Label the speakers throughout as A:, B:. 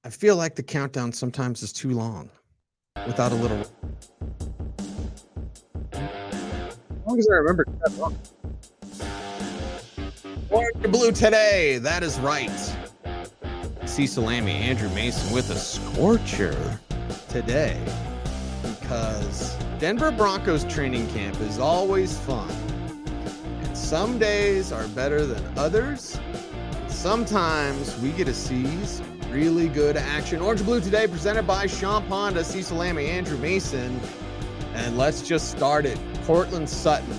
A: I feel like the countdown sometimes is too long without a little. As long as I remember. Orange and blue today. That is right. Cecil, Lammey, Andrew Mason with a scorcher today because Denver Broncos training camp is always fun. And some days are better than others. Sometimes we get to see some really good action. Orange and blue today presented by Sean Honda, Cecil, Lammey, Andrew Mason. And let's just start it. Courtland Sutton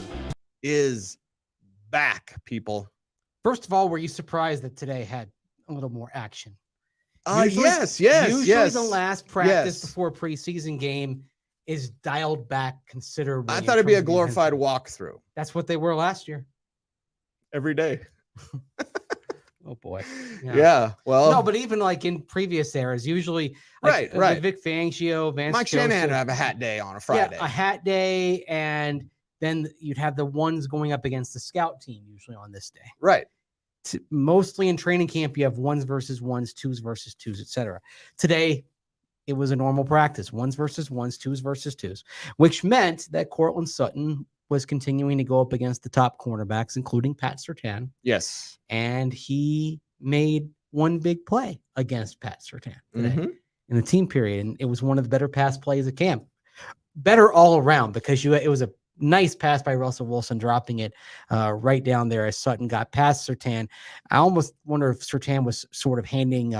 A: is back, people.
B: First of all, were you surprised that today had a little more action?
A: Yes.
B: Usually the last practice before preseason game is dialed back considerably.
A: I thought it'd be a glorified walkthrough.
B: That's what they were last year.
A: Every day.
B: Oh boy.
A: Yeah. Well,
B: no, but even like in previous eras, usually
A: right.
B: Vic Fangio,
A: Mike Shanahan would have a hat day on a Friday.
B: Yeah, a hat day, and then you'd have the ones going up against the scout team usually on this day.
A: Right.
B: Mostly in training camp, you have ones versus ones, twos versus twos, etc. Today, it was a normal practice, ones versus ones, twos versus twos, which meant that Courtland Sutton was continuing to go up against the top cornerbacks, including Pat Surtain.
A: Yes.
B: And he made one big play against Pat Surtain today in the team period. And it was one of the better pass plays of camp. Better all around because it was a nice pass by Russell Wilson, dropping it right down there as Sutton got past Surtain. I almost wonder if Surtain was sort of handing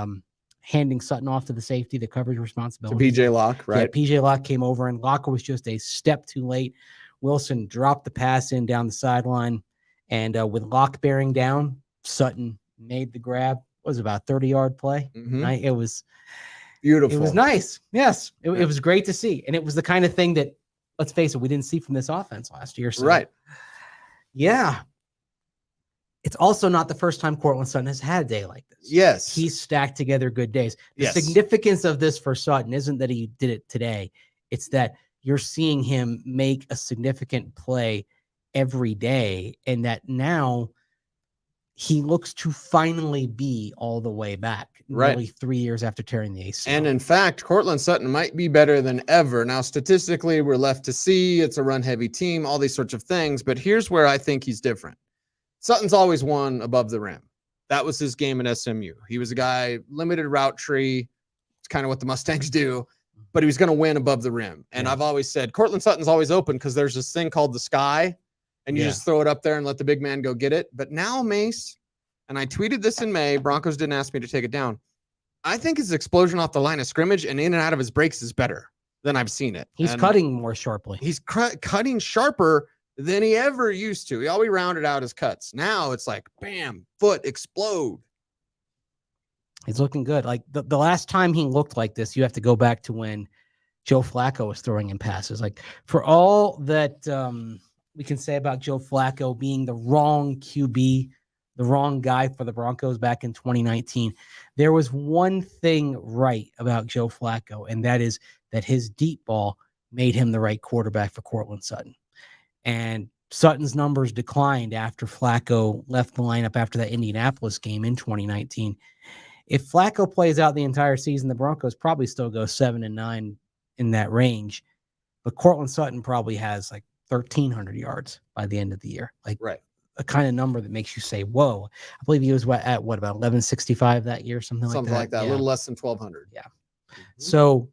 B: Sutton off to the safety, the coverage responsibility.
A: To PJ Locke, right?
B: Yeah, PJ Locke came over, and Locke was just a step too late. Wilson dropped the pass in down the sideline, and with Locke bearing down, Sutton made the grab. It was about a 30-yard play. Right? It was
A: beautiful.
B: It was nice. Yes, it was great to see, and it was the kind of thing that, let's face it, we didn't see from this offense last year. So,
A: right.
B: Yeah. It's also not the first time Courtland Sutton has had a day like this.
A: Yes.
B: He's stacked together good days. The significance of this for Sutton isn't that he did it today. It's that you're seeing him make a significant play every day, and that now he looks to finally be all the way back, nearly 3 years after tearing the ACL.
A: And in fact, Courtland Sutton might be better than ever. Now, statistically, we're left to see. It's a run-heavy team, all these sorts of things. But here's where I think he's different. Sutton's always won above the rim. That was his game at SMU. He was a guy, limited route tree. It's kind of what the Mustangs do. But he was going to win above the rim. And I've always said, Courtland Sutton's always open because there's this thing called the sky. And you just throw it up there and let the big man go get it. But now, Mace, and I tweeted this in May, Broncos didn't ask me to take it down. I think his explosion off the line of scrimmage and in and out of his breaks is better than I've seen it.
B: He's cutting more sharply.
A: He's cutting sharper than he ever used to. He always rounded out his cuts. Now it's like, bam, foot explode.
B: He's looking good. Like the last time he looked like this, you have to go back to when Joe Flacco was throwing him passes. Like, for all that we can say about Joe Flacco being the wrong QB, the wrong guy for the Broncos back in 2019, there was one thing right about Joe Flacco, and that is that his deep ball made him the right quarterback for Courtland Sutton. And Sutton's numbers declined after Flacco left the lineup after that Indianapolis game in 2019. If Flacco plays out the entire season, the Broncos probably still go 7-9 in that range. But Courtland Sutton probably has like 1,300 yards by the end of the year. Like, a kind of number that makes you say, whoa. I believe he was about 1165 that year, something like that.
A: A little less than 1,200.
B: Yeah. So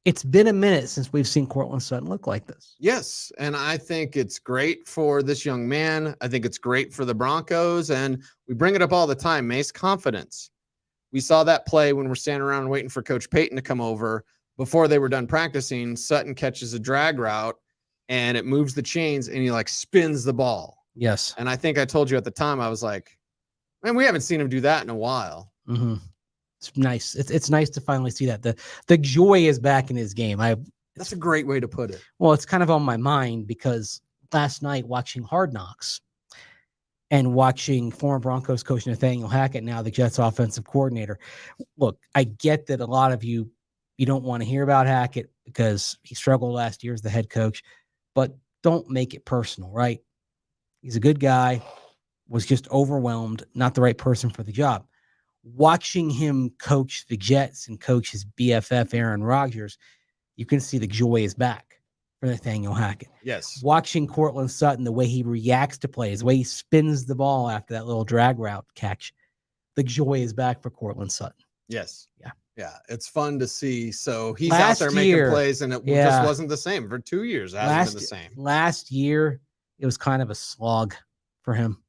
B: it's been a minute since we've seen Courtland Sutton look like this.
A: Yes, and I think it's great for this young man. I think it's great for the Broncos, and we bring it up all the time, Mace, confidence. We saw that play when we're standing around waiting for Coach Payton to come over. Before they were done practicing, Sutton catches a drag route, and it moves the chains, and he, like, spins the ball.
B: Yes.
A: And I think I told you at the time, I was like, man, we haven't seen him do that in a while.
B: It's nice. It's nice to finally see that. The joy is back in his game.
A: That's a great way to put it.
B: Well, it's kind of on my mind because last night watching Hard Knocks and watching former Broncos coach Nathaniel Hackett, now the Jets offensive coordinator. Look, I get that a lot of you don't want to hear about Hackett because he struggled last year as the head coach, but don't make it personal, right? He's a good guy, was just overwhelmed, not the right person for the job. watching him coach the Jets and coach his BFF Aaron Rodgers, you can see the joy is back for Nathaniel Hackett.
A: Yes.
B: Watching Courtland Sutton, the way he reacts to plays, the way he spins the ball after that little drag route catch, the joy is back for Courtland Sutton.
A: Yes.
B: Yeah.
A: Yeah. It's fun to see. So he's
B: Last
A: out there
B: year,
A: making plays, and it just wasn't the same. For 2 years, it hasn't been the same.
B: Last year, it was kind of a slog for him,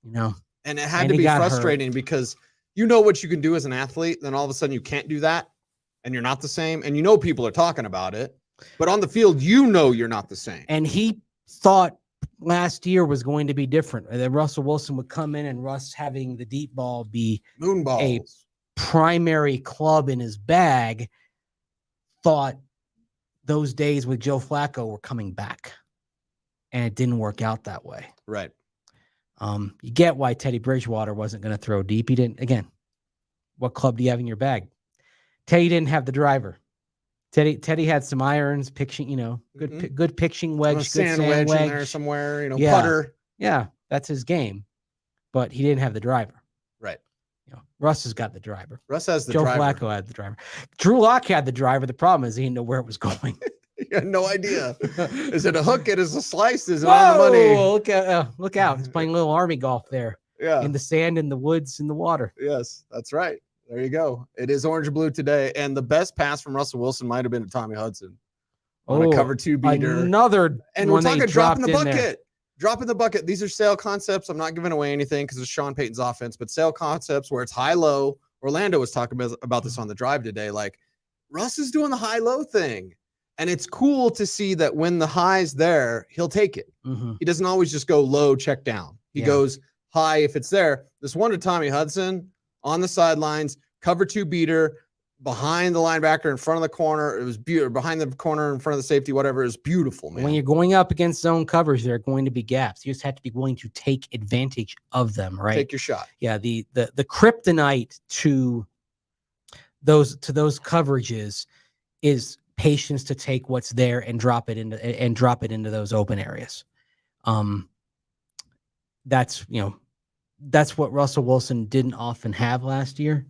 B: you know.
A: And it had to be frustrating because you know what you can do as an athlete, then all of a sudden you can't do that, and you're not the same. And you know people are talking about it, but on the field, you know you're not the same.
B: And he thought last year was going to be different. That Russell Wilson would come in and Russ having the deep ball be a primary club in his bag. Thought those days with Joe Flacco were coming back, and it didn't work out that way.
A: Right.
B: You get why Teddy Bridgewater wasn't going to throw deep. He didn't. Again, what club do you have in your bag? Teddy didn't have the driver. Teddy had some irons, pitching, you know, good pitching wedge, good sand wedge
A: in there somewhere, you know, putter.
B: Yeah, that's his game, but he didn't have the driver.
A: Right.
B: You know, Russ has got the driver.
A: Russ has the
B: driver.
A: Joe
B: Flacco had the driver. Drew Lock had the driver. The problem is he didn't know where it was going.
A: He had no idea. Is it a hook? It is a slice. Is it on the money?
B: Look out. He's playing a little army golf there.
A: Yeah.
B: In the sand, in the woods, in the water.
A: Yes, that's right. There you go. It is orange and blue today. And the best pass from Russell Wilson might have been to Tommy Hudson on a cover 2 beater.
B: Another
A: and we're talking dropping the bucket. There. Dropping the bucket. These are sale concepts. I'm not giving away anything because it's Sean Payton's offense, but sale concepts where it's high-low. Orlando was talking about this on the drive today. Like, Russ is doing the high-low thing. And it's cool to see that when the high's there, he'll take it.
B: Mm-hmm.
A: He doesn't always just go low, check down. He goes high if it's there. This one to Tommy Hudson on the sidelines, cover 2 beater, behind the linebacker, in front of the corner. It was beautiful. Behind the corner, in front of the safety, whatever. It was beautiful, man.
B: When you're going up against zone coverage, there are going to be gaps. You just have to be willing to take advantage of them, right?
A: Take your shot.
B: Yeah, the kryptonite to those coverages is patience to take what's there and drop it into those open areas. That's what Russell Wilson didn't often have last year.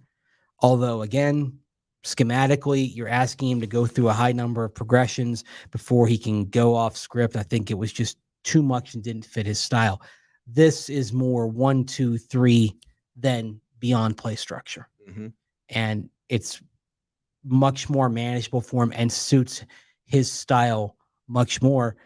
B: Although again, schematically, you're asking him to go through a high number of progressions before he can go off script. I think it was just too much and didn't fit his style. This is more 1, 2, 3 than beyond play structure.
A: Mm-hmm.
B: And it's much more manageable for him and suits his style much more.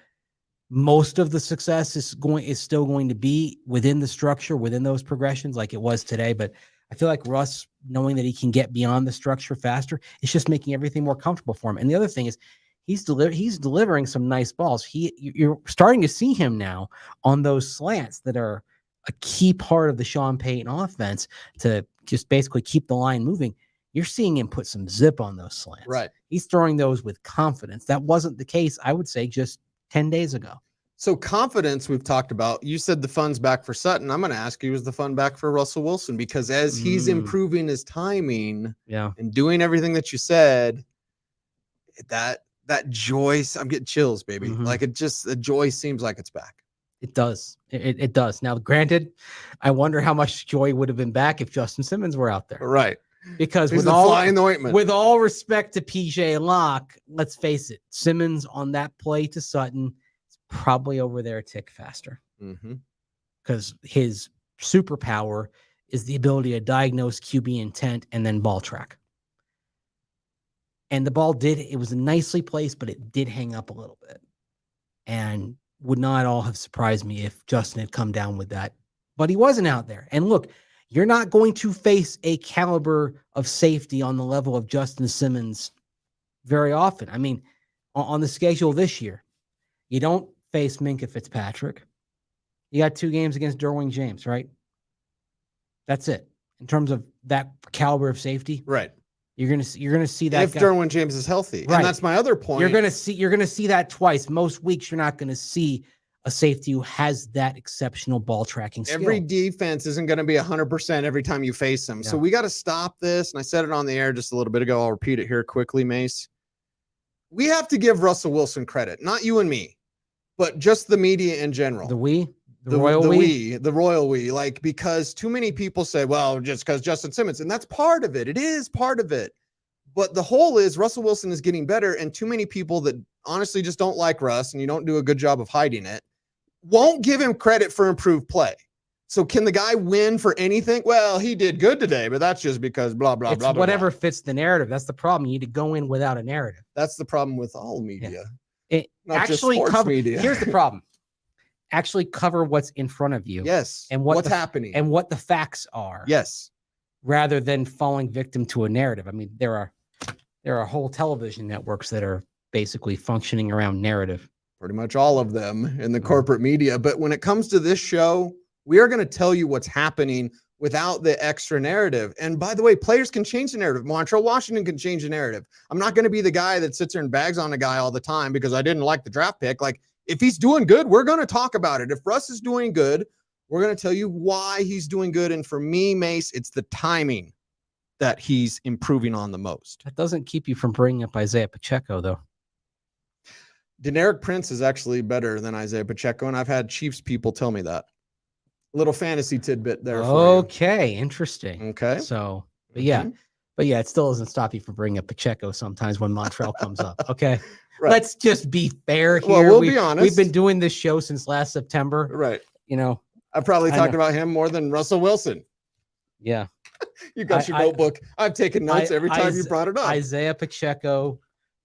B: Most of the success is still going to be within the structure, within those progressions like it was today. But I feel like Russ, knowing that he can get beyond the structure faster, it's just making everything more comfortable for him. And the other thing is he's delivering some nice balls. You're starting to see him now on those slants that are a key part of the Sean Payton offense to just basically keep the line moving. You're seeing him put some zip on those slants.
A: Right.
B: He's throwing those with confidence. That wasn't the case, I would say, just 10 days ago.
A: So confidence we've talked about. You said the fun's back for Sutton. I'm going to ask you, is the fun back for Russell Wilson? Because as he's improving his timing and doing everything that you said, that joy, I'm getting chills, baby.
B: Mm-hmm.
A: Like the joy seems like it's back.
B: It does. It does. Now, granted, I wonder how much joy would have been back if Justin Simmons were out there.
A: Right.
B: Because
A: with all
B: respect to PJ Locke, let's face it, Simmons on that play to Sutton is probably over there a tick faster. Because his superpower is the ability to diagnose QB intent and then ball track. And the ball it was nicely placed, but it did hang up a little bit. And would not all have surprised me if Justin had come down with that. But he wasn't out there. And look, you're not going to face a caliber of safety on the level of Justin Simmons very often. I mean, on the schedule this year, you don't face Minkah Fitzpatrick. You got 2 games against Derwin James, right? That's it. In terms of that caliber of safety.
A: Right.
B: You're gonna see that
A: if Derwin James is healthy. Right. And that's my other point.
B: You're gonna see that twice. Most weeks you're not gonna see a safety who has that exceptional ball tracking skill.
A: Every defense isn't going to be 100% every time you face them. Yeah. So we got to stop this. And I said it on the air just a little bit ago. I'll repeat it here quickly, Mace. We have to give Russell Wilson credit, not you and me, but just the media in general.
B: The royal we?
A: the royal we, like, because too many people say, well, just because Justin Simmons, and that's part of it. It is part of it. But the whole is Russell Wilson is getting better, and too many people that honestly just don't like Russ, and you don't do a good job of hiding it, won't give him credit for improved play. So can the guy win for anything? Well, he did good today, but that's just because blah, blah,
B: It's
A: blah, blah,
B: whatever
A: blah.
B: fits the narrative. That's the problem. You need to go in without a narrative.
A: That's the problem with all media.
B: It
A: Not just
B: actually
A: sports media.
B: Here's the problem. Actually cover what's in front of you.
A: Yes.
B: And
A: what's happening.
B: And what the facts are.
A: Yes.
B: Rather than falling victim to a narrative. I mean, there are whole television networks that are basically functioning around narrative.
A: Pretty much all of them in the corporate media. But when it comes to this show, we are going to tell you what's happening without the extra narrative. And by the way, players can change the narrative. Montreal Washington can change the narrative. I'm not going to be the guy that sits there and bags on a guy all the time because I didn't like the draft pick. Like, if he's doing good, we're going to talk about it. If Russ is doing good, we're going to tell you why he's doing good. And for me, Mace, it's the timing that he's improving on the most.
B: That doesn't keep you from bringing up Isaiah Pacheco, though.
A: Deneric Prince is actually better than Isaiah Pacheco, and I've had Chiefs people tell me that. Little fantasy tidbit there.
B: Okay, interesting.
A: Okay.
B: So, but yeah, it still doesn't stop you from bringing up Pacheco sometimes when Montreal comes up. Okay.
A: Right.
B: Let's just be fair here.
A: Well, we'll be honest.
B: We've been doing this show since last September.
A: Right.
B: You know,
A: I probably talked about him more than Russell Wilson.
B: Yeah.
A: You got your notebook. I've taken notes every time you brought it up.
B: Isaiah Pacheco,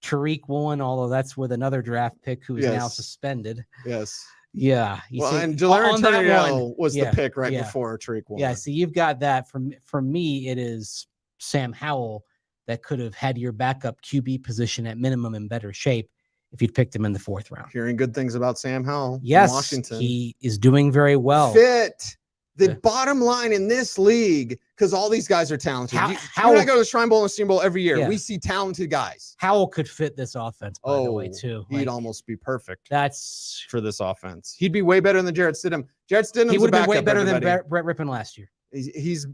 B: Tariq Woolen, although that's with another draft pick who is now suspended.
A: Yes.
B: Yeah.
A: And Jalarian Turner was the pick before Tariq Woolen.
B: Yeah. So you've got that. For me, it is Sam Howell that could have had your backup QB position at minimum in better shape if you'd picked him in the 4th round.
A: Hearing good things about Sam Howell.
B: Yes,
A: Washington.
B: He is doing very well.
A: Fit. The bottom line in this league, because all these guys are talented. You and I go to the Shrine Bowl and Steam Bowl every year. Yeah. We see talented guys.
B: Howell could fit this offense, by the way, too.
A: He'd almost be perfect.
B: That's
A: for this offense. He'd be way better than Jarrett Stidham. Jarrett Stidham's
B: he would have been way better
A: than
B: Brett Rippon last year.
A: He's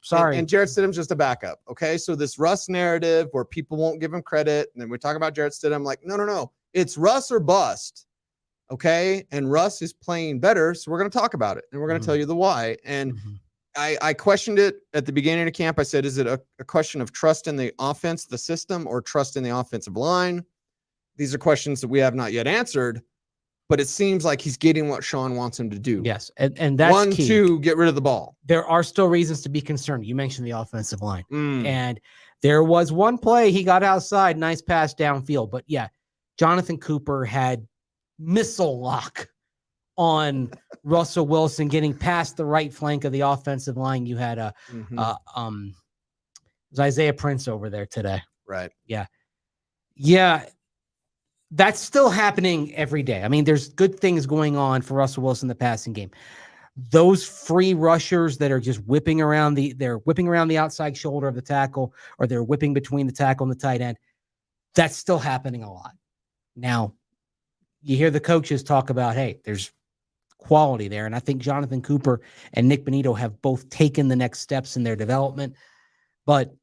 B: sorry.
A: And Jarrett Stidham's just a backup. Okay. So this Russ narrative where people won't give him credit. And then we talk about Jarrett Stidham, like, no. It's Russ or bust. Okay. And Russ is playing better. So we're going to talk about it. And we're going to tell you the why. And I questioned it at the beginning of camp. I said, is it a question of trust in the offense, the system, or trust in the offensive line? These are questions that we have not yet answered. But it seems like he's getting what Sean wants him to do.
B: Yes, and that's
A: 1,
B: key.
A: 2, get rid of the ball.
B: There are still reasons to be concerned. You mentioned the offensive line. And there was one play he got outside, nice pass downfield. But yeah, Jonathan Cooper had missile lock on Russell Wilson getting past the right flank of the offensive line. You had it was Isaiah Prince over there today.
A: Right.
B: Yeah. That's still happening every day. I mean, there's good things going on for Russell Wilson in the passing game. Those free rushers that are just whipping around the outside shoulder of the tackle, or they're whipping between the tackle and the tight end. That's still happening a lot. Now, you hear the coaches talk about, hey, there's quality there. And I think Jonathan Cooper and Nick Bonito have both taken the next steps in their development. But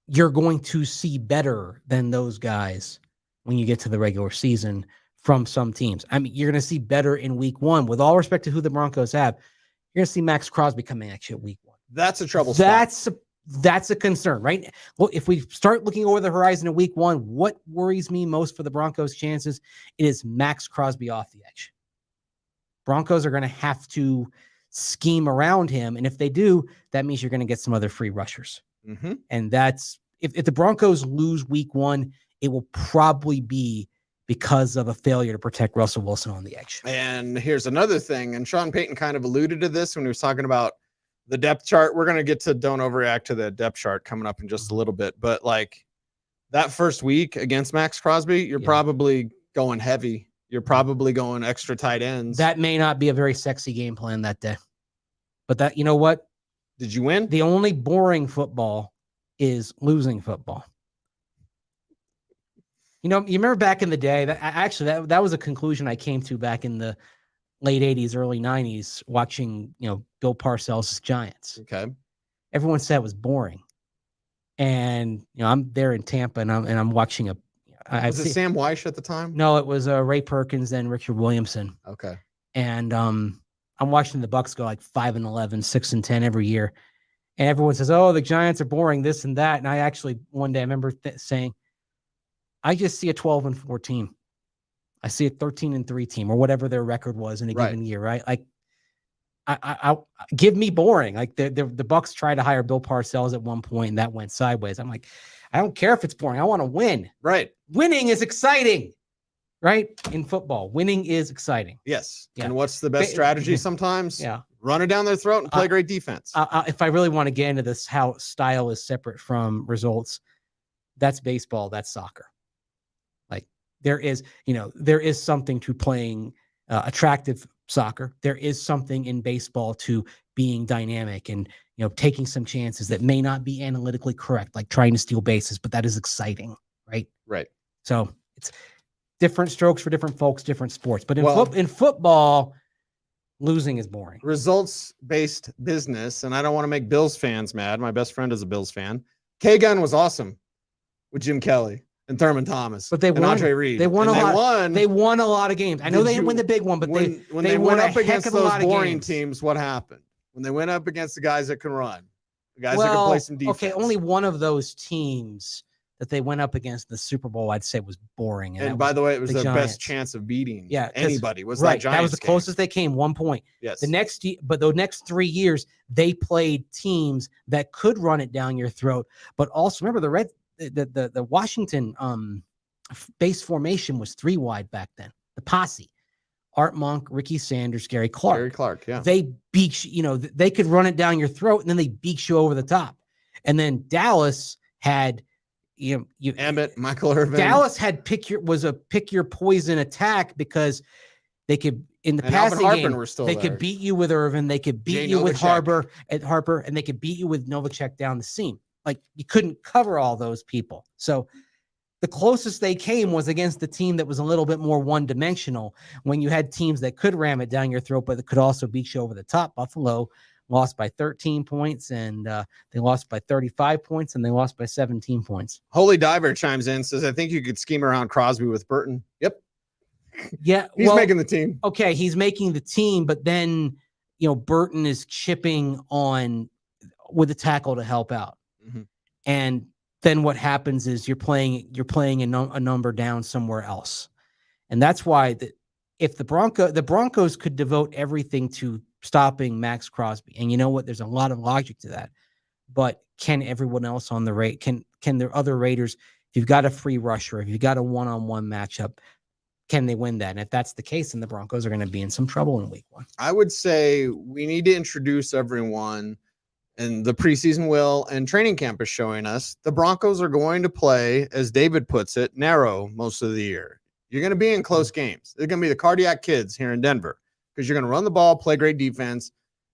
B: you're going to see better than those guys when you get to the regular season from some teams. I mean, you're going to see better in week 1. With all respect to who the Broncos have, you're going to see Max Crosby coming at you at week 1.
A: That's a trouble spot.
B: That's a concern, right? Well, if we start looking over the horizon in week 1, what worries me most for the Broncos' chances? It is Max Crosby off the edge. Broncos are going to have to scheme around him. And if they do, that means you're going to get some other free rushers. And that's, if the Broncos lose week 1, it will probably be because of a failure to protect Russell Wilson on the edge.
A: And here's another thing, and Sean Payton kind of alluded to this when he was talking about the depth chart. We're going to get to don't overreact to the depth chart coming up in just a little bit. But like that first week against Max Crosby, you're probably going heavy. You're probably going extra tight ends.
B: That may not be a very sexy game plan that day. But that, you know what?
A: Did you win?
B: The only boring football is losing football. You know, you remember back in the day, that was a conclusion I came to back in the late 80s, early 90s, watching, Bill Parcells' Giants.
A: Okay.
B: Everyone said it was boring. And, I'm there in Tampa and I'm watching
A: was it Sam Weish at the time?
B: No, it was Ray Perkins and Richard Williamson.
A: Okay.
B: And I'm watching the Bucks go like 5-11, 6-10 every year. And everyone says, oh, the Giants are boring, this and that. And I actually, one day I remember saying, I just see a 12-4 team. I see a 13-3 team or whatever their record was in a given year, right? Like, I give me boring. Like the Bucks tried to hire Bill Parcells at one point and that went sideways. I'm like, I don't care if it's boring. I want to win.
A: Right.
B: Winning is exciting, right? In football, winning is exciting.
A: Yes.
B: Yeah.
A: And what's the best strategy sometimes?
B: Yeah.
A: Run it down their throat and play great defense.
B: If I really want to get into this, how style is separate from results, that's baseball, that's soccer. Like there is something to playing attractive soccer. There is something in baseball to being dynamic and, taking some chances that may not be analytically correct, like trying to steal bases, but that is exciting, right?
A: Right.
B: So it's different strokes for different folks, different sports. But in football, losing is boring.
A: Results-based business, and I don't want to make Bills fans mad. My best friend is a Bills fan. K-Gun was awesome with Jim Kelly and Thurman Thomas,
B: but they won.
A: Andre Reed.
B: They won They won a lot of games. I know they didn't win the big one, but
A: when they went up against those boring teams, what happened? When they went up against the guys that can run, the guys that can play some defense.
B: Okay, only one of those teams that they went up against the Super Bowl, I'd say, was boring.
A: And by the way, it was their best chance of beating anybody. Was that Giants?
B: That was the closest they came, 1 point.
A: Yes.
B: The next 3 years, they played teams that could run it down your throat. But also remember the Washington base formation was 3 wide back then. The posse. Art Monk, Ricky Sanders, Gary Clark.
A: Yeah.
B: They beat they could run it down your throat, and then they beat you over the top. And then Dallas had
A: Emmett, Michael Irvin.
B: Dallas had pick your poison attack because they could in the passing game they could beat you with Irvin, they could beat you with Harper, and they could beat you with Novacek down the seam. Like you couldn't cover all those people. So the closest they came was against the team that was a little bit more one-dimensional when you had teams that could ram it down your throat, but that could also beat you over the top. Buffalo lost by 13 points, and they lost by 35 points, and they lost by 17 points.
A: Holy Diver chimes in, says, I think you could scheme around Crosby with Burton. Yep.
B: Yeah.
A: He's making the team.
B: Okay, he's making the team, but then, Burton is chipping on with a tackle to help out.
A: Mm-hmm.
B: And then what happens is you're playing a number down somewhere else. And that's why if the Broncos could devote everything to stopping Max Crosby, and you know what, there's a lot of logic to that, but can everyone else on the can the other Raiders, if you've got a free rusher, if you've got a one-on-one matchup, can they win that? And if that's the case, then the Broncos are going to be in some trouble in week 1.
A: I would say we need to introduce everyone, and the preseason will, and training camp is showing us the Broncos are going to play, as David puts it, narrow most of the year. You're going to be in close games. They're going to be the cardiac kids here in Denver because you're going to run the ball, play great defense.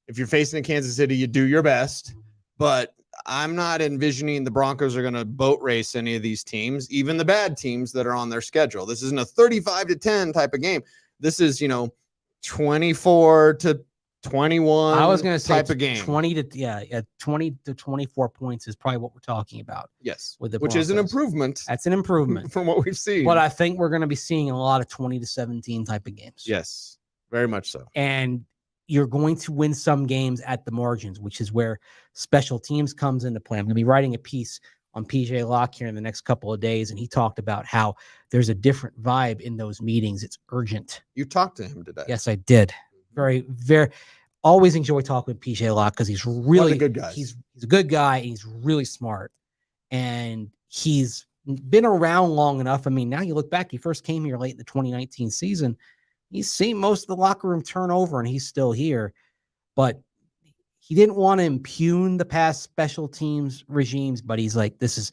A: If you're facing in Kansas City, you do your best. But I'm not envisioning the Broncos are going to boat race any of these teams, even the bad teams that are on their schedule. This isn't a 35-10 type of game. This is, 24-21. I was going to say type of game. 20
B: to 24 points is probably what we're talking about.
A: Yes,
B: with the
A: which
B: Broncos.
A: is an improvement.
B: That's an improvement
A: from what we've seen.
B: But I think we're going to be seeing a lot of 20-17 type of games.
A: Yes, very much so.
B: And you're going to win some games at the margins, which is where special teams comes into play. I'm going to be writing a piece on PJ Locke here in the next couple of days, and he talked about how there's a different vibe in those meetings. It's urgent.
A: You talked to him today.
B: Yes, I did. Very, very. Always enjoy talking with PJ Locke because he's really
A: a good guy.
B: He's a good guy. And he's really smart, and he's been around long enough. I mean, now you look back, he first came here late in the 2019 season. He's seen most of the locker room turnover, and he's still here. But he didn't want to impugn the past special teams regimes. But he's like, this is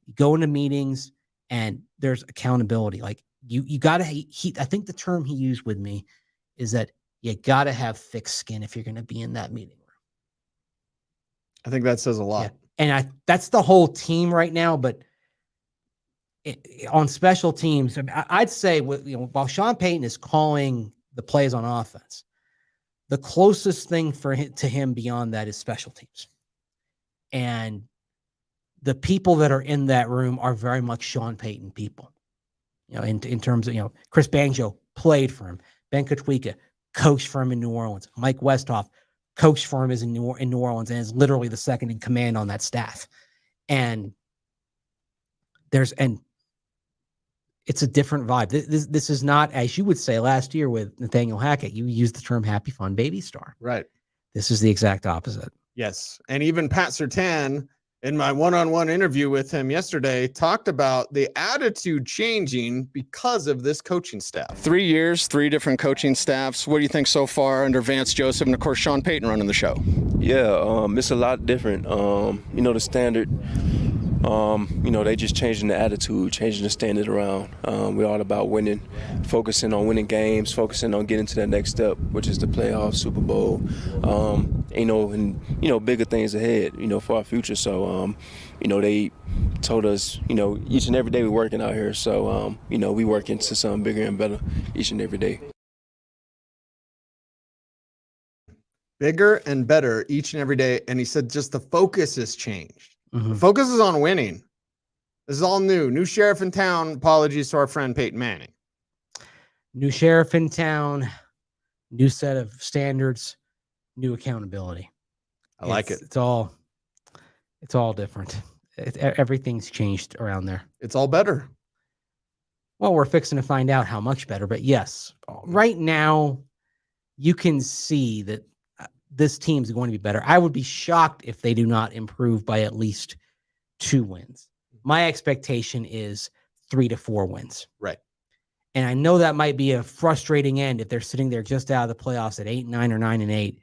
B: you go into meetings, and there's accountability. Like you got to. I think the term he used with me is that you got to have thick skin if you're going to be in that meeting room.
A: I think that says a lot.
B: Yeah. And that's the whole team right now. But on special teams, I'd say while Sean Payton is calling the plays on offense, the closest thing to him beyond that is special teams. And the people that are in that room are very much Sean Payton people. In terms of, Chris Banjo played for him. Ben Kotwika coached for him in New Orleans. Mike Westhoff coached for him in New Orleans and is literally the second in command on that staff. And it's a different vibe. This is not, as you would say last year with Nathaniel Hackett, you used the term happy, fun, baby star.
A: Right.
B: This is the exact opposite.
A: Yes. And even Pat Surtain, in my one-on-one interview with him yesterday, talked about the attitude changing because of this coaching staff. 3 years, 3 different coaching staffs. What do you think so far under Vance Joseph and, of course, Sean Payton running the show?
C: Yeah, it's a lot different. The standard, they just changing the attitude, changing the standard around. We're all about winning, focusing on winning games, focusing on getting to that next step, which is the playoffs, Super Bowl, bigger things ahead, for our future. So, they told us, each and every day we're working out here. So, we working to something bigger and better each and every day.
A: Bigger and better each and every day. And he said just the focus has changed.
B: Mm-hmm.
A: The focus is on winning. This is all new. New sheriff in town. Apologies to our friend Peyton Manning.
B: New sheriff in town, new set of standards, new accountability.
A: I like it.
B: It's all different. Everything's changed around there.
A: It's all better.
B: Well, we're fixing to find out how much better, but yes, right now you can see that this team's going to be better. I would be shocked if they do not improve by at least 2 wins. My expectation is 3 to 4 wins.
A: Right.
B: And I know that might be a frustrating end if they're sitting there just out of the playoffs at 8-9 or 9-8.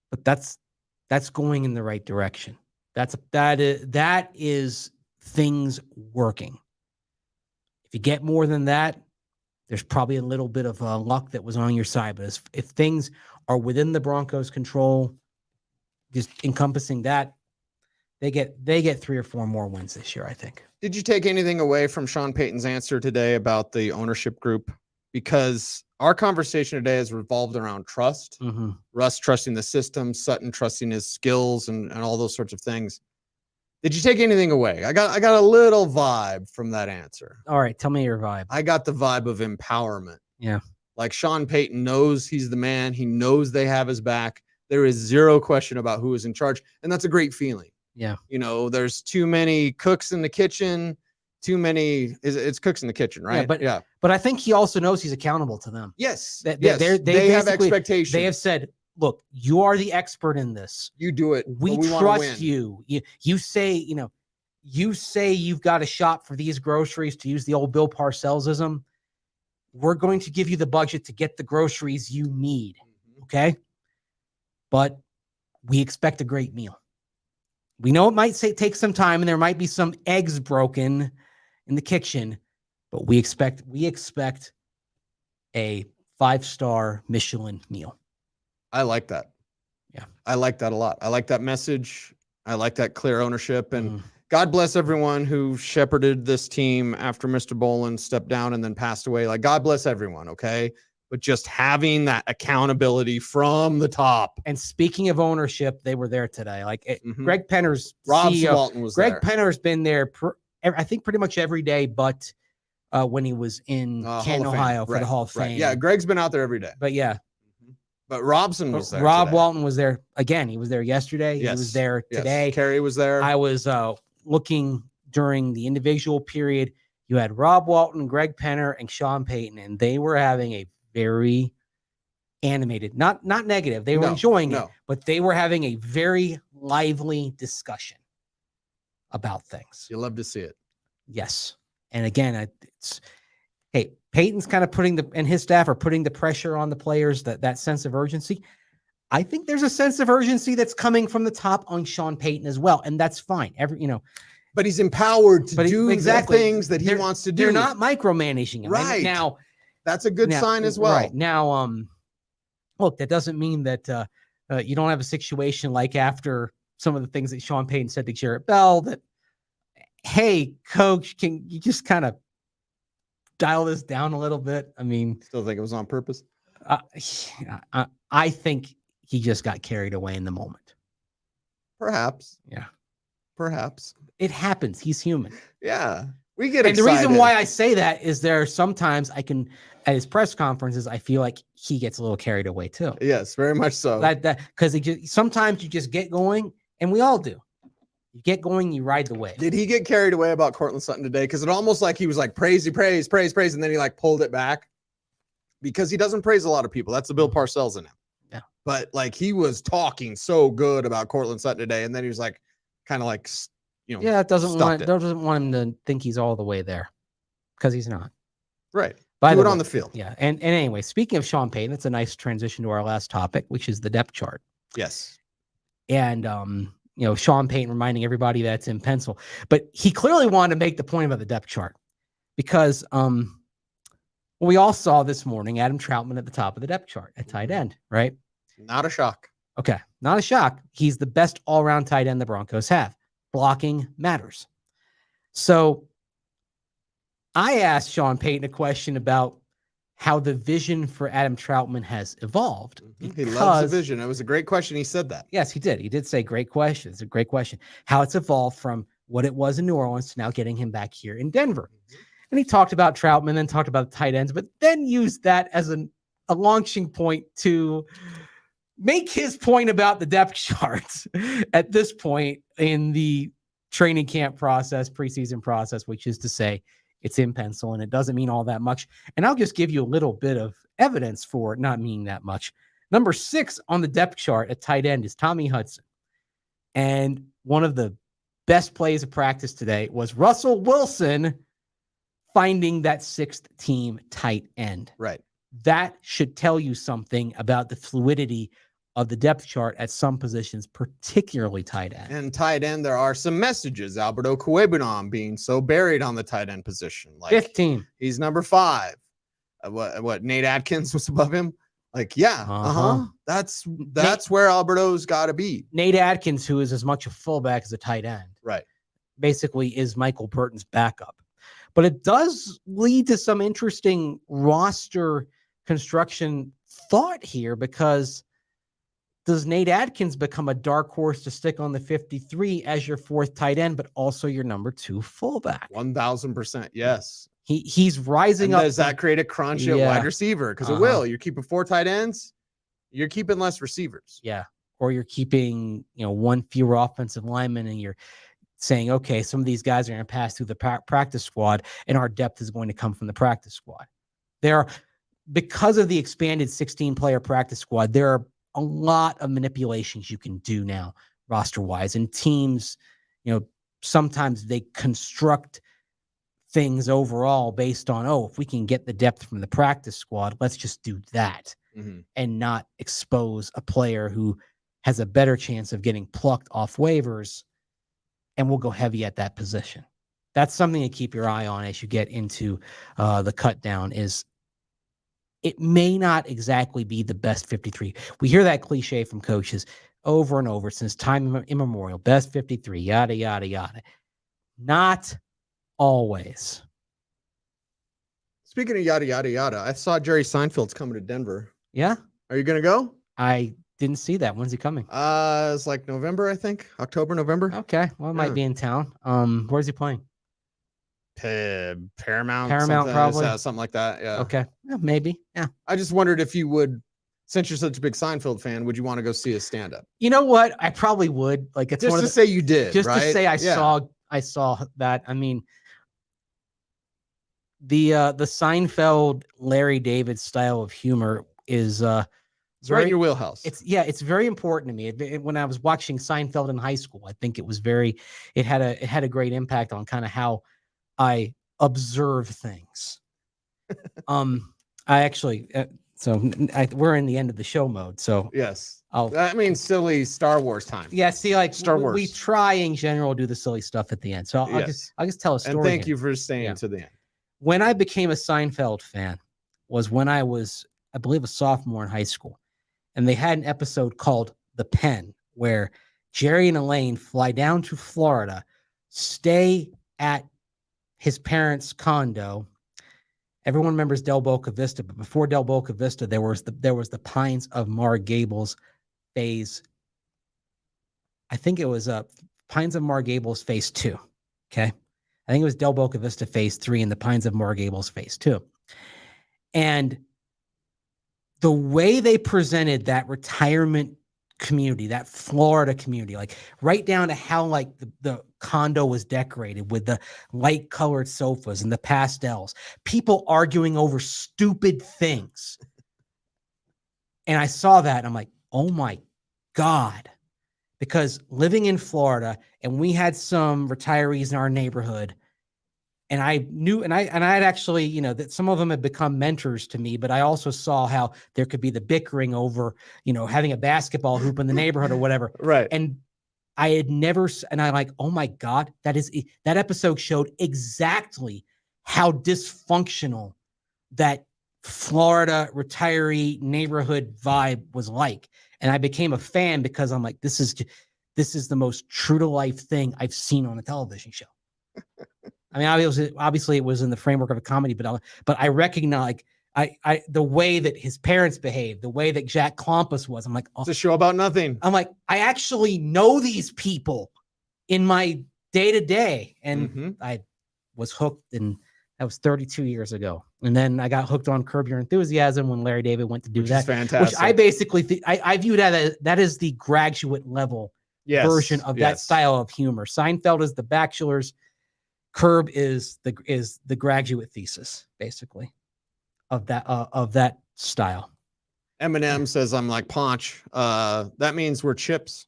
B: But that's going in the right direction. That is things working. If you get more than that, there's probably a little bit of luck that was on your side. But if things are within the Broncos' control, just encompassing that, they get 3 or 4 more wins this year, I think.
A: Did you take anything away from Sean Payton's answer today about the ownership group? Because our conversation today has revolved around trust.
B: Mm-hmm.
A: Russ trusting the system, Sutton trusting his skills and all those sorts of things. Did you take anything away? I got a little vibe from that answer.
B: All right, tell me your vibe.
A: I got the vibe of empowerment.
B: Yeah.
A: Like Sean Payton knows he's the man. He knows they have his back. There is zero question about who is in charge. And that's a great feeling.
B: Yeah.
A: There's too many cooks in the kitchen, it's cooks in the kitchen, right?
B: Yeah, but I think he also knows he's accountable to them.
A: Yes.
B: They
A: have expectations.
B: They have said, look, you are the expert in this.
A: You do it.
B: We trust you. You say you've got a shop for these groceries, to use the old Bill Parcellsism. We're going to give you the budget to get the groceries you need. Okay. But we expect a great meal. We know it might take some time and there might be some eggs broken in the kitchen, but we expect a 5-star Michelin meal.
A: I like that.
B: Yeah.
A: I like that a lot. I like that message. I like that clear ownership. And God bless everyone who shepherded this team after Mr. Bolin stepped down and then passed away. Like, God bless everyone, okay? But just having that accountability from the top.
B: And speaking of ownership, they were there today. Greg Penner's
A: Rob
B: CEO,
A: Walton was
B: Greg
A: there.
B: Penner's been there, I think, pretty much every day, but when he was in Canton, Ohio for the Hall of Fame.
A: Yeah, Greg's been out there every day.
B: But yeah.
A: But Robson was there.
B: Rob
A: today.
B: Walton was there again. He was there yesterday.
A: Yes.
B: He was there today.
A: Yes. Kerry was there.
B: I was looking during the individual period. You had Rob Walton, Greg Penner, and Sean Payton, and they were having a very animated, not negative. They were enjoying it, but they were having a very lively discussion about things.
A: You love to see it.
B: Yes. And again, Peyton's kind of and his staff are putting the pressure on the players, that sense of urgency. I think there's a sense of urgency that's coming from the top on Sean Payton as well. And that's fine.
A: But he's empowered to do
B: exactly
A: the things that he wants to do.
B: They're not micromanaging him.
A: Right.
B: Now,
A: that's a good sign as well.
B: Right. Now, look, that doesn't mean that you don't have a situation like after some of the things that Sean Payton said to Jarrett Bell that, hey, coach, can you just kind of dial this down a little bit? I mean,
A: still think it was on purpose?
B: I think he just got carried away in the moment.
A: Perhaps.
B: Yeah.
A: Perhaps.
B: It happens. He's human.
A: Yeah. We get
B: And the
A: excited.
B: reason why I say that is there are sometimes I can, at his press conferences, I feel like he gets a little carried away too.
A: Yes, very much so.
B: That because sometimes you just get going, and we all do. You get going, you ride the wave.
A: Did he get carried away about Courtland Sutton today? Because it almost like he was like praise, and then he like pulled it back because he doesn't praise a lot of people. That's the Bill Parcells in him.
B: Yeah.
A: But like he was talking so good about Courtland Sutton today, and then he was like kind of like,
B: it doesn't want him to think he's all the way there because he's not.
A: Right.
B: Do
A: it on the field.
B: Yeah. And anyway, speaking of Sean Payton, it's a nice transition to our last topic, which is the depth chart.
A: Yes.
B: And Sean Payton reminding everybody that's in pencil, but he clearly wanted to make the point about the depth chart because we all saw this morning Adam Troutman at the top of the depth chart at tight end, right?
A: Not a shock.
B: Okay, not a shock. He's the best all-around tight end the Broncos have. Blocking matters. So I asked Sean Payton a question about how the vision for Adam Troutman has evolved.
A: He loves the vision. It was a great question. He said that.
B: Yes, he did. He did say great question. It's a great question. How it's evolved from what it was in New Orleans to now getting him back here in Denver. And he talked about Troutman, then talked about the tight ends, but then used that as a launching point to make his point about the depth charts at this point in the training camp process, preseason process, which is to say it's in pencil and it doesn't mean all that much. And I'll just give you a little bit of evidence for it not meaning that much. Number 6 on the depth chart at tight end is Tommy Hudson. And one of the best plays of practice today was Russell Wilson finding that 6th team tight end.
A: Right.
B: That should tell you something about the fluidity of the depth chart at some positions, particularly tight end.
A: And tight end, there are some messages. Alberto Cuebunon being so buried on the tight end position. Like
B: 15.
A: He's number 5. What Nate Atkins was above him? Like, yeah, That's where Alberto's got to be.
B: Nate Atkins, who is as much a fullback as a tight end,
A: right?
B: Basically, is Michael Burton's backup. But it does lead to some interesting roster construction thought here, because does Nate Atkins become a dark horse to stick on the 53 as your 4th tight end, but also your number 2 fullback?
A: 1000%. Yes.
B: He's rising up.
A: Does that create a crunch at wide receiver? Because it will. You're keeping 4 tight ends. You're keeping less receivers.
B: Yeah. Or you're keeping, 1 fewer offensive lineman, and you're saying, okay, some of these guys are going to pass through the practice squad, and our depth is going to come from the practice squad. Because of the expanded 16-player practice squad, there are a lot of manipulations you can do now roster-wise. And teams, sometimes they construct things overall based on, if we can get the depth from the practice squad, let's just do that and not expose a player who has a better chance of getting plucked off waivers, and we'll go heavy at that position. That's something to keep your eye on as you get into the cut down. Is it may not exactly be the best 53. We hear that cliche from coaches over and over since time immemorial. Best 53, yada, yada, yada. Not always.
A: Speaking of yada, yada, yada, I saw Jerry Seinfeld's coming to Denver.
B: Yeah?
A: Are you going to go?
B: I didn't see that. When's he coming?
A: It's like November, I think. October, November.
B: Okay. Well, it might be in town. Where's he playing?
A: Paramount,
B: probably.
A: Something like that. Yeah.
B: Okay. Yeah, maybe. Yeah.
A: I just wondered if you would, since you're such a big Seinfeld fan, would you want to go see his stand-up?
B: You know what? I probably would. Like, it's
A: just to say you did.
B: Just
A: right?
B: to say I saw that. I mean, the Seinfeld Larry David style of humor is
A: it's right in your wheelhouse.
B: It's very important to me. When I was watching Seinfeld in high school, I think it had a great impact on kind of how I observe things. I actually, we're in the end of the show mode. So
A: yes, silly Star Wars time.
B: Yeah. See, like
A: Star Wars,
B: we try in general do the silly stuff at the end. So I'll just tell a story.
A: And thank you for staying to the end.
B: When I became a Seinfeld fan was when I was, I believe, a sophomore in high school. And they had an episode called The Pen, where Jerry and Elaine fly down to Florida, stay at his parents' condo. Everyone remembers Del Boca Vista, but before Del Boca Vista, there was the Pines of Mar Gables phase. I think it was Pines of Mar Gables phase 2. Okay. I think it was Del Boca Vista phase 3 and the Pines of Mar Gables phase 2. And the way they presented that retirement community, that Florida community, like right down to how like the condo was decorated with the light colored sofas and the pastels, people arguing over stupid things. And I saw that and I'm like, oh my God. Because living in Florida, and we had some retirees in our neighborhood, and I knew, and I had actually, you know, that some of them had become mentors to me, but I also saw how there could be the bickering over, you know, having a basketball hoop in the neighborhood or whatever.
A: Right.
B: And I had never, and I'm like, oh my God, that episode showed exactly how dysfunctional that Florida retiree neighborhood vibe was like. And I became a fan because I'm like, this is the most true to life thing I've seen on a television show. I mean, obviously it was in the framework of a comedy, but I recognize I the way that his parents behaved, the way that Jack Klompus was. I'm like, oh.
A: It's a show about nothing.
B: I'm like, I actually know these people in my day to day, and I was hooked, and that was 32 years ago. And then I got hooked on Curb Your Enthusiasm when Larry David went to do that,
A: fantastic.
B: which I basically I view that as the graduate level version of that style of humor. Seinfeld is the bachelor's. Curb is the graduate thesis, basically, of that style.
A: Eminem says I'm like Ponch. That means we're chips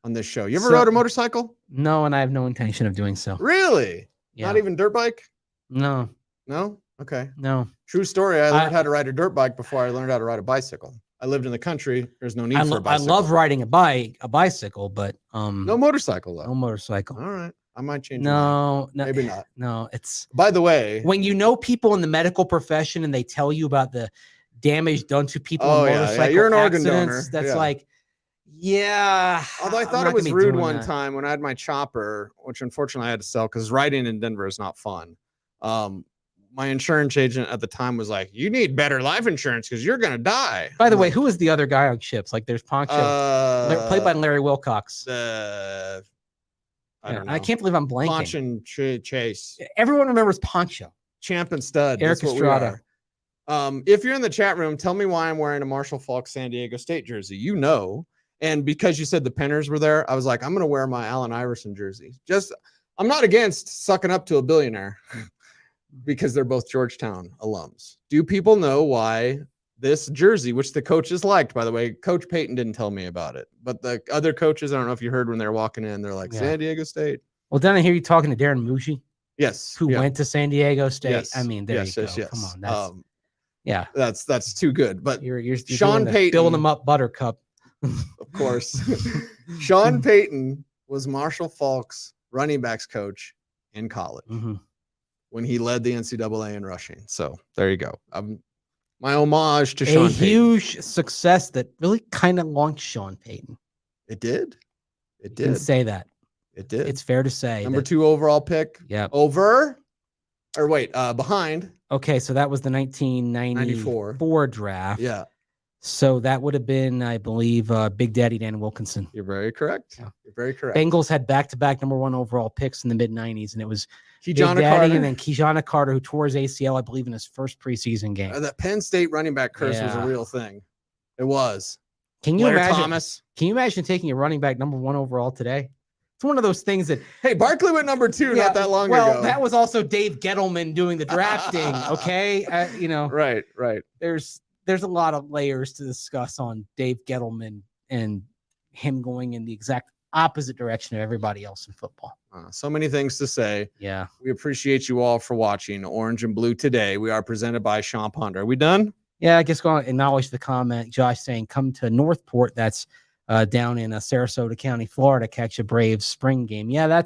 A: on this show. You ever rode a motorcycle?
B: No, and I have no intention of doing so.
A: Really?
B: Yeah.
A: Not even dirt bike?
B: No.
A: No? Okay.
B: No.
A: True story. I learned how to ride a dirt bike before I learned how to ride a bicycle. I lived in the country. There's no need for a bicycle.
B: I love riding a bicycle, but
A: no motorcycle though.
B: No motorcycle.
A: All right. I might change.
B: No,
A: maybe not.
B: No, it's.
A: By the way,
B: when you know people in the medical profession and they tell you about the damage done to people in motorcycle
A: you're an organ
B: accidents,
A: donor.
B: That's like, yeah.
A: Although I thought it was rude one time when I had my chopper, which unfortunately I had to sell because riding in Denver is not fun. My insurance agent at the time was like, "You need better life insurance because you're gonna die."
B: By the way, who is the other guy on Chips? Like, there's Poncho, played by Larry Wilcox.
A: I don't know.
B: I can't believe I'm blanking.
A: Poncho and Chase.
B: Everyone remembers Poncho.
A: Champ and stud.
B: Eric Estrada.
A: If you're in the chat room, tell me why I'm wearing a Marshall Faulk San Diego State jersey. You know, and because you said the Penners were there, I was like, I'm going to wear my Allen Iverson jersey. I'm not against sucking up to a billionaire because they're both Georgetown alums. Do people know why this jersey, which the coaches liked, by the way, Coach Payton didn't tell me about it, but the other coaches, I don't know if you heard when they're walking in, they're like, San Diego State.
B: Well, didn't I hear you talking to Darren Mucci?
A: Yes.
B: Who went to San Diego State?
A: Yes.
B: I mean, there you go. Come on. That's too good. But you're
A: Sean Payton,
B: building them up, Buttercup.
A: Of course. Sean Payton was Marshall Faulk's running backs coach in college when he led the NCAA in rushing. So there you go. My homage to Sean Payton. A
B: huge success that really kind of launched Sean Payton.
A: It did. It did.
B: You can say that.
A: It did.
B: It's fair to say.
A: Number 2 overall pick.
B: Yeah.
A: Behind.
B: Okay, so that was the 1994 draft.
A: Yeah.
B: So that would have been, I believe, Big Daddy Dan Wilkinson.
A: You're very correct.
B: Yeah.
A: You're very correct.
B: Bengals had back-to-back number 1 overall picks in the mid-90s, and it was
A: Keyjana
B: Big Daddy
A: Carter
B: and then Keyjana Carter, who tore his ACL, I believe, in his first preseason game.
A: That Penn State running back curse was a real thing. It was.
B: Can you imagine?
A: Thomas.
B: Can you imagine taking a running back number 1 overall today? It's one of those things that.
A: Hey, Barkley went number 2 not that long ago.
B: Well, that was also Dave Gettleman doing the drafting. Okay,
A: Right.
B: There's a lot of layers to discuss on Dave Gettleman and him going in the exact opposite direction of everybody else in football.
A: So many things to say.
B: Yeah.
A: We appreciate you all for watching Orange and Blue Today. We are presented by Sean Ponder. Are we done?
B: Yeah, I guess go on and acknowledge the comment. Josh saying, come to Northport. That's down in Sarasota County, Florida, catch a Braves spring game. Yeah,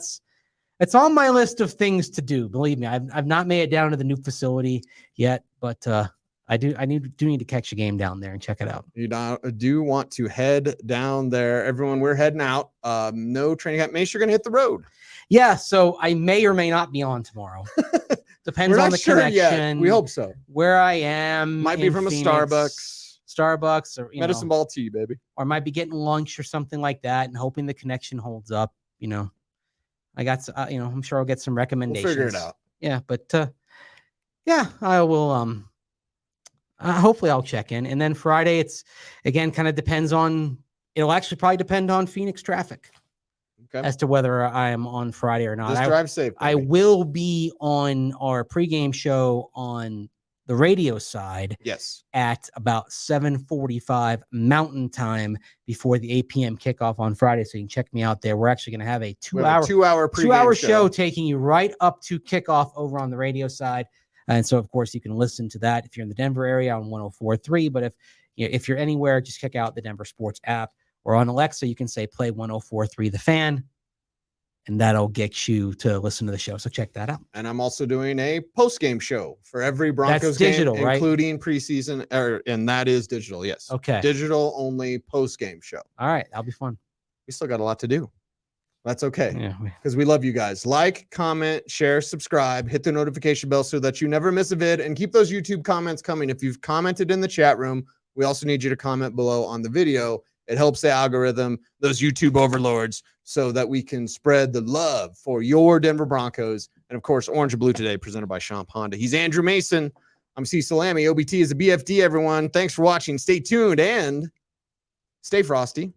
B: it's on my list of things to do. Believe me, I've not made it down to the new facility yet, but I do need to catch a game down there and check it out.
A: You do want to head down there. Everyone, we're heading out. No training camp. Make sure you're going to hit the road.
B: Yeah, so I may or may not be on tomorrow. Depends on the connection.
A: Yet. We hope so.
B: Where I am.
A: Might be from
B: Phoenix,
A: a
B: Starbucks or
A: medicine ball tea, baby.
B: Or might be getting lunch or something like that and hoping the connection holds up, I got, I'm sure I'll get some
A: We'll
B: recommendations.
A: figure it out.
B: Yeah, but yeah, I will. Hopefully, I'll check in, and then Friday, it's again kind of depends on. It'll actually probably depend on Phoenix traffic as to whether I am on Friday or not.
A: Just drive safe.
B: I will be on our pregame show on the radio side.
A: Yes.
B: At about 7:45 Mountain Time before the 8 p.m. kickoff on Friday, so you can check me out there. We're actually going to have a two-hour show taking you right up to kickoff over on the radio side. And so, of course, you can listen to that if you're in the Denver area on 104.3. But if you're anywhere, just check out the Denver Sports app, or on Alexa, you can say play 104.3 The Fan, and that'll get you to listen to the show. So check that out.
A: And I'm also doing a post-game show for every Broncos
B: digital,
A: game,
B: right?
A: Including preseason, and that is digital. Yes.
B: Okay.
A: Digital only post-game show.
B: All right, that'll be fun.
A: We still got a lot to do. That's okay.
B: Yeah,
A: because we love you guys. Like, comment, share, subscribe, hit the notification bell so that you never miss a vid, and keep those YouTube comments coming. If you've commented in the chat room, we also need you to comment below on the video. It helps the algorithm, those YouTube overlords, so that we can spread the love for your Denver Broncos. And of course, Orange and Blue today, presented by Champ Honda. He's Andrew Mason. I'm Cecil Lammey. OBT is a BFD, everyone. Thanks for watching. Stay tuned and stay frosty.